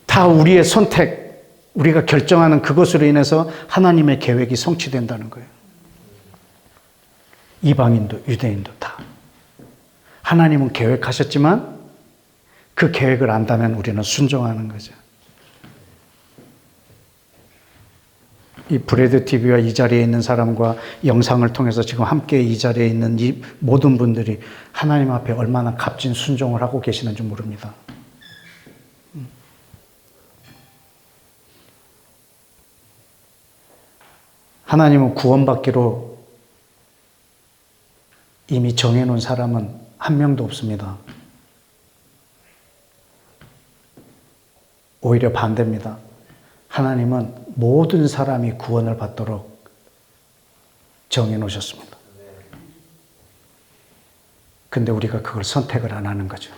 다 우리의 선택, 우리가 결정하는 그것으로 인해서 하나님의 계획이 성취된다는 거예요. 이방인도 유대인도 다. 하나님은 계획하셨지만 그 계획을 안다면 우리는 순종하는 거죠. 이 브레드 TV와 이 자리에 있는 사람과 영상을 통해서 지금 함께 이 자리에 있는 이 모든 분들이 하나님 앞에 얼마나 값진 순종을 하고 계시는지 모릅니다. 하나님은 구원받기로 이미 정해놓은 사람은 한 명도 없습니다. 오히려 반대입니다. 하나님은 모든 사람이 구원을 받도록 정해 놓으셨습니다. 근데 우리가 그걸 선택을 안 하는 거죠.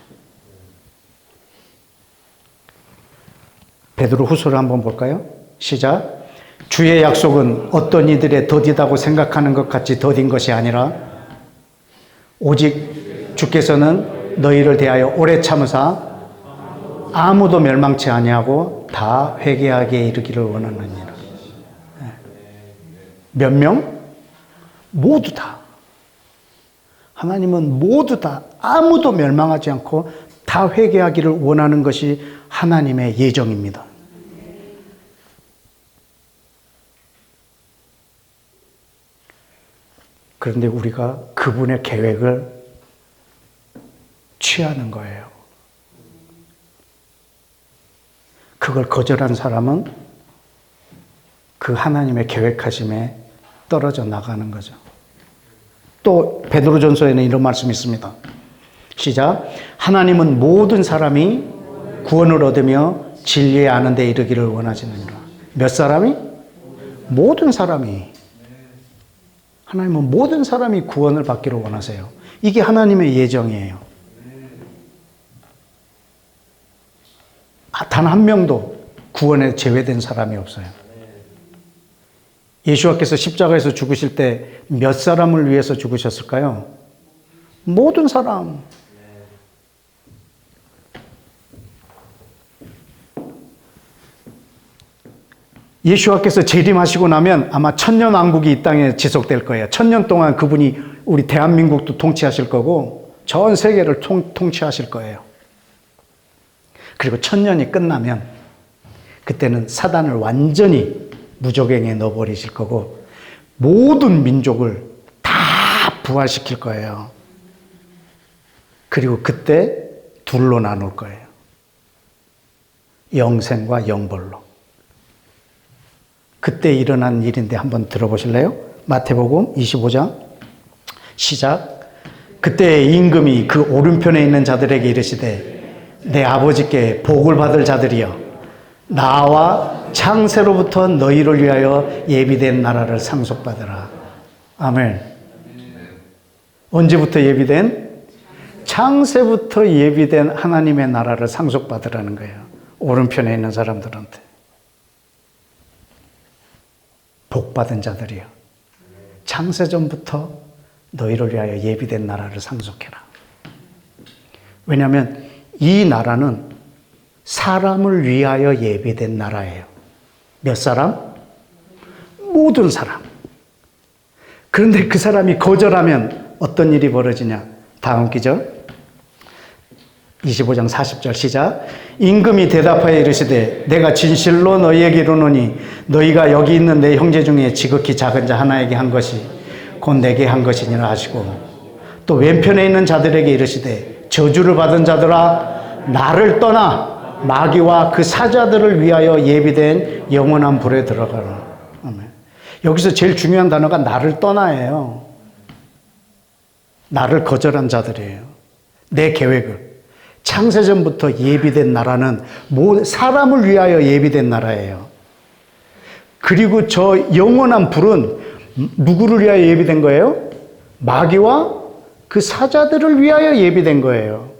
베드로 후서를 한번 볼까요? 시작. 주의 약속은 어떤 이들의 더디다고 생각하는 것 같이 더딘 것이 아니라 오직 주께서는 너희를 대하여 오래 참으사 아무도 멸망치 아니하고 다 회개하게 이르기를 원하느니라. 몇 명? 모두 다. 하나님은 모두 다 아무도 멸망하지 않고 다 회개하기를 원하는 것이 하나님의 예정입니다. 그런데 우리가 그분의 계획을 취하는 거예요. 그걸 거절한 사람은 그 하나님의 계획하심에 떨어져 나가는 거죠. 또 베드로전서에는 이런 말씀이 있습니다. 시작. 하나님은 모든 사람이 구원을 얻으며 진리에 아는 데 이르기를 원하시느니라. 몇 사람이? 모든 사람이. 하나님은 모든 사람이 구원을 받기를 원하세요. 이게 하나님의 예정이에요. 단 한 명도 구원에 제외된 사람이 없어요. 예수와께서 십자가에서 죽으실 때 몇 사람을 위해서 죽으셨을까요? 모든 사람. 예수와께서 재림하시고 나면 아마 천년왕국이 이 땅에 지속될 거예요. 1000년 동안 그분이 우리 대한민국도 통치하실 거고 전 세계를 통치하실 거예요. 그리고 1000년이 끝나면 그때는 사단을 완전히 무적행에 넣어버리실 거고 모든 민족을 다 부활시킬 거예요. 그리고 그때 둘로 나눌 거예요. 영생과 영벌로. 그때 일어난 일인데 한번 들어보실래요? 마태복음 25장 시작. 그때 임금이 그 오른편에 있는 자들에게 이르시되 내 아버지께 복을 받을 자들이여 나와 창세로부터 너희를 위하여 예비된 나라를 상속받으라. 아멘. 언제부터 예비된? 창세부터 예비된 하나님의 나라를 상속받으라는 거예요. 오른편에 있는 사람들한테. 복받은 자들이요. 창세전부터 너희를 위하여 예비된 나라를 상속해라. 왜냐하면 이 나라는 사람을 위하여 예비된 나라예요. 몇 사람? 모든 사람. 그런데 그 사람이 거절하면 어떤 일이 벌어지냐? 다음 기절 25장 40절 시작. 임금이 대답하여 이르시되 내가 진실로 너희에게 이르노니 너희가 여기 있는 내 형제 중에 지극히 작은 자 하나에게 한 것이 곧 내게 한 것이니라 하시고 또 왼편에 있는 자들에게 이르시되 저주를 받은 자들아 나를 떠나 마귀와 그 사자들을 위하여 예비된 영원한 불에 들어가라. 아멘. 여기서 제일 중요한 단어가 나를 떠나예요. 나를 거절한 자들이에요. 내 계획을. 창세전부터 예비된 나라는 사람을 위하여 예비된 나라예요. 그리고 저 영원한 불은 누구를 위하여 예비된 거예요? 마귀와 그 사자들을 위하여 예비된 거예요.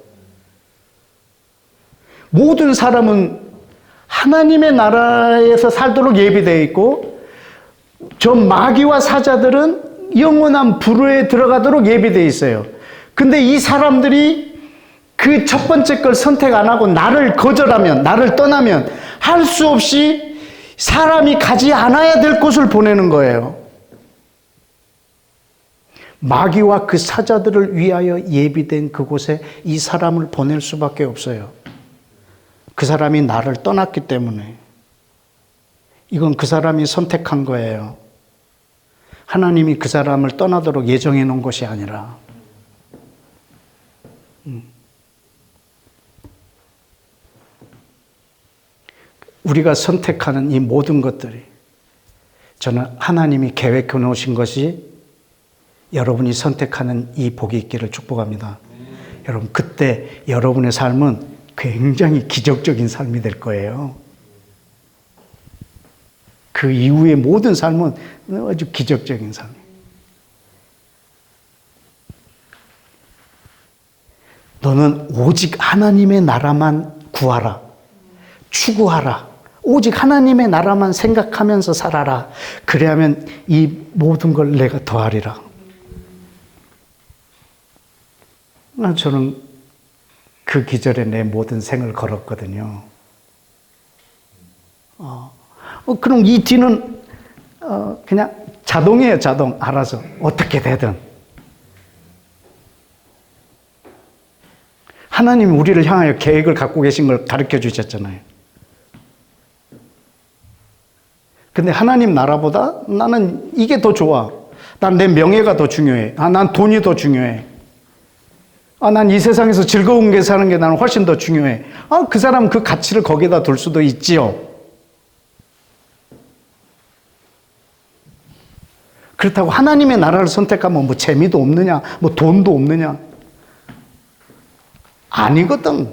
모든 사람은 하나님의 나라에서 살도록 예비되어 있고 저 마귀와 사자들은 영원한 불에 들어가도록 예비되어 있어요. 근데 이 사람들이 그 첫 번째 걸 선택 안 하고 나를 거절하면, 나를 떠나면 할 수 없이 사람이 가지 않아야 될 곳을 보내는 거예요. 마귀와 그 사자들을 위하여 예비된 그곳에 이 사람을 보낼 수밖에 없어요. 그 사람이 나를 떠났기 때문에. 이건 그 사람이 선택한 거예요. 하나님이 그 사람을 떠나도록 예정해 놓은 것이 아니라. 우리가 선택하는 이 모든 것들이 저는 하나님이 계획해 놓으신 것이 여러분이 선택하는 이 복이 있기를 축복합니다. 여러분 그때 여러분의 삶은 굉장히 기적적인 삶이 될 거예요. 그 이후의 모든 삶은 아주 기적적인 삶이에요. 너는 오직 하나님의 나라만 구하라. 추구하라. 오직 하나님의 나라만 생각하면서 살아라. 그래야면 이 모든 걸 내가 더하리라. 저는 그 기절에 내 모든 생을 걸었거든요. 그럼 이 뒤는 그냥 자동이에요, 자동. 알아서 어떻게 되든. 하나님이 우리를 향하여 계획을 갖고 계신 걸 가르쳐 주셨잖아요. 근데 하나님 나라보다 나는 이게 더 좋아. 난 내 명예가 더 중요해. 난 돈이 더 중요해. 난 이 세상에서 즐거운 게 사는 게 나는 훨씬 더 중요해. 그 사람 그 가치를 거기에다 둘 수도 있지요. 그렇다고 하나님의 나라를 선택하면 뭐 재미도 없느냐, 뭐 돈도 없느냐. 아니거든.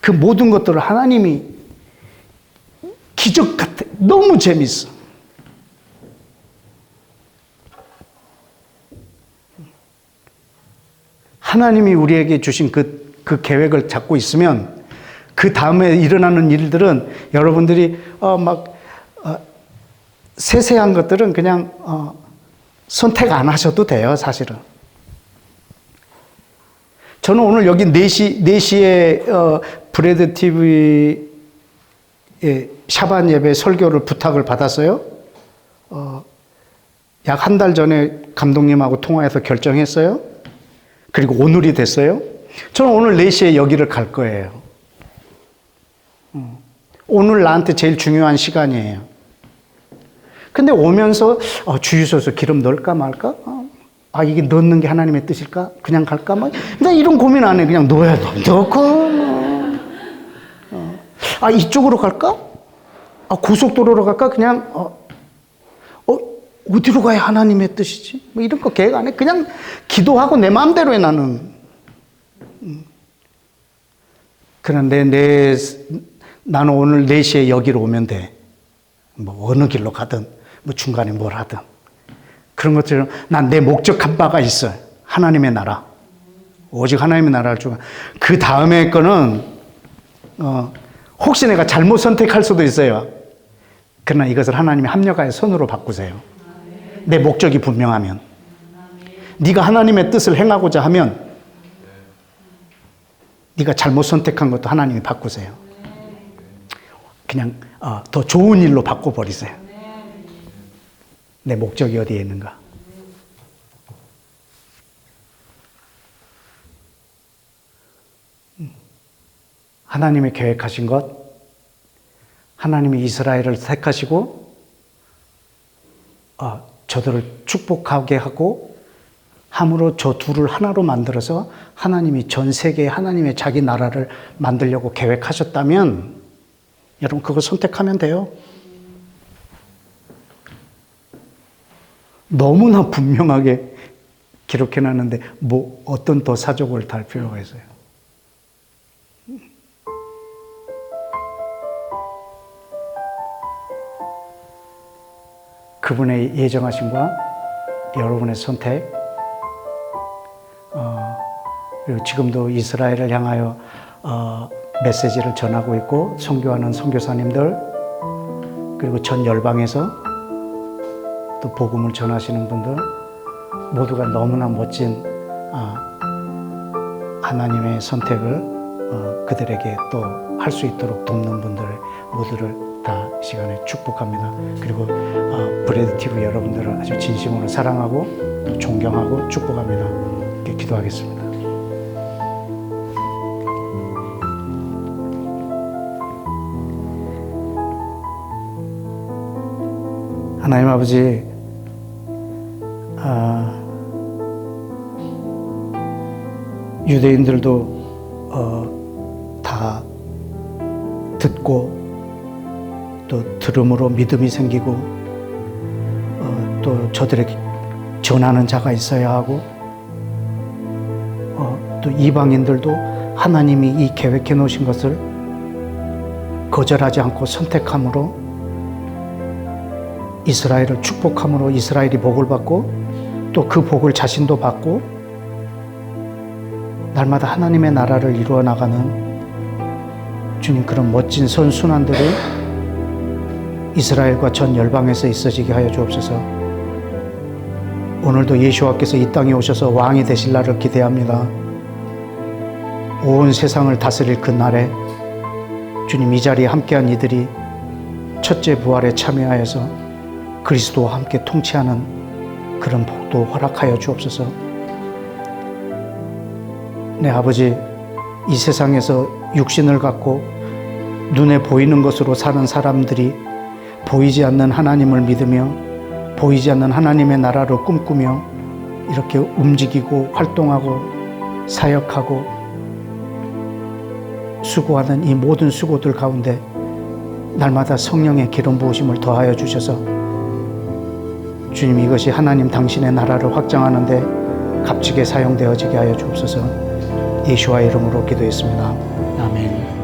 그 모든 것들을 하나님이 기적 같아. 너무 재밌어. 하나님이 우리에게 주신 그 계획을 잡고 있으면 그 다음에 일어나는 일들은 여러분들이 세세한 것들은 그냥 선택 안 하셔도 돼요, 사실은. 저는 오늘 여기 4시에 브레드 TV의 샤반 예배 설교를 부탁을 받았어요. 약 한 달 전에 감독님하고 통화해서 결정했어요. 그리고 오늘이 됐어요. 저는 오늘 4시에 여기를 갈 거예요. 오늘 나한테 제일 중요한 시간이에요. 근데 오면서 주유소에서 기름 넣을까 말까? 이게 넣는 게 하나님의 뜻일까? 그냥 갈까? 나 이런 고민 안 해. 그냥 넣어야 돼. 넣고 이쪽으로 갈까? 고속도로로 갈까? 그냥 어디로 가야 하나님의 뜻이지? 이런 거 계획 안 해. 그냥 기도하고 내 마음대로 해, 나는. 그런데 나는 오늘 4시에 여기로 오면 돼. 뭐 어느 길로 가든, 뭐 중간에 뭘 하든. 그런 것처럼 난 내 목적한 바가 있어요. 하나님의 나라. 오직 하나님의 나라를 주고. 그 다음에 거는, 혹시 내가 잘못 선택할 수도 있어요. 그러나 이것을 하나님이 합력하여 선으로 바꾸세요. 내 목적이 분명하면. 네가 하나님의 뜻을 행하고자 하면 네가 잘못 선택한 것도 하나님이 바꾸세요. 그냥 더 좋은 일로 바꿔버리세요. 내 목적이 어디에 있는가? 하나님이 계획하신 것, 하나님이 이스라엘을 택하시고 저들을 축복하게 하고 함으로 저 둘을 하나로 만들어서 하나님이 전 세계에 하나님의 자기 나라를 만들려고 계획하셨다면 여러분 그거 선택하면 돼요. 너무나 분명하게 기록해놨는데 뭐 어떤 더 사족을 달 필요가 있어요. 그분의 예정하심과 여러분의 선택, 그리고 지금도 이스라엘을 향하여 메시지를 전하고 있고 선교하는 선교사님들, 그리고 전 열방에서 또 복음을 전하시는 분들 모두가 너무나 멋진 하나님의 선택을 그들에게 또 할 수 있도록 돕는 분들 모두를 다 시간에 축복합니다. 그리고 브레드 TV 여러분들을 아주 진심으로 사랑하고 존경하고 축복합니다. 이렇게 기도하겠습니다. 하나님 아버지, 유대인들도 다 듣고 또 들음으로 믿음이 생기고 또 저들에게 전하는 자가 있어야 하고 또 이방인들도 하나님이 이 계획해 놓으신 것을 거절하지 않고 선택함으로 이스라엘을 축복함으로 이스라엘이 복을 받고 또 그 복을 자신도 받고 날마다 하나님의 나라를 이루어 나가는 주님 그런 멋진 선순환들이 이스라엘과 전 열방에서 있어지게 하여 주옵소서. 오늘도 예수와께서 이 땅에 오셔서 왕이 되실 날을 기대합니다. 온 세상을 다스릴 그 날에 주님 이 자리에 함께한 이들이 첫째 부활에 참여하여서 그리스도와 함께 통치하는 그런 복도 허락하여 주옵소서. 네, 아버지, 이 세상에서 육신을 갖고 눈에 보이는 것으로 사는 사람들이 보이지 않는 하나님을 믿으며 보이지 않는 하나님의 나라를 꿈꾸며 이렇게 움직이고 활동하고 사역하고 수고하는 이 모든 수고들 가운데 날마다 성령의 기름 부으심을 더하여 주셔서 주님 이것이 하나님 당신의 나라를 확장하는 데 값지게 사용되어지게 하여 주옵소서. 예수와 이름으로 기도했습니다. 아멘.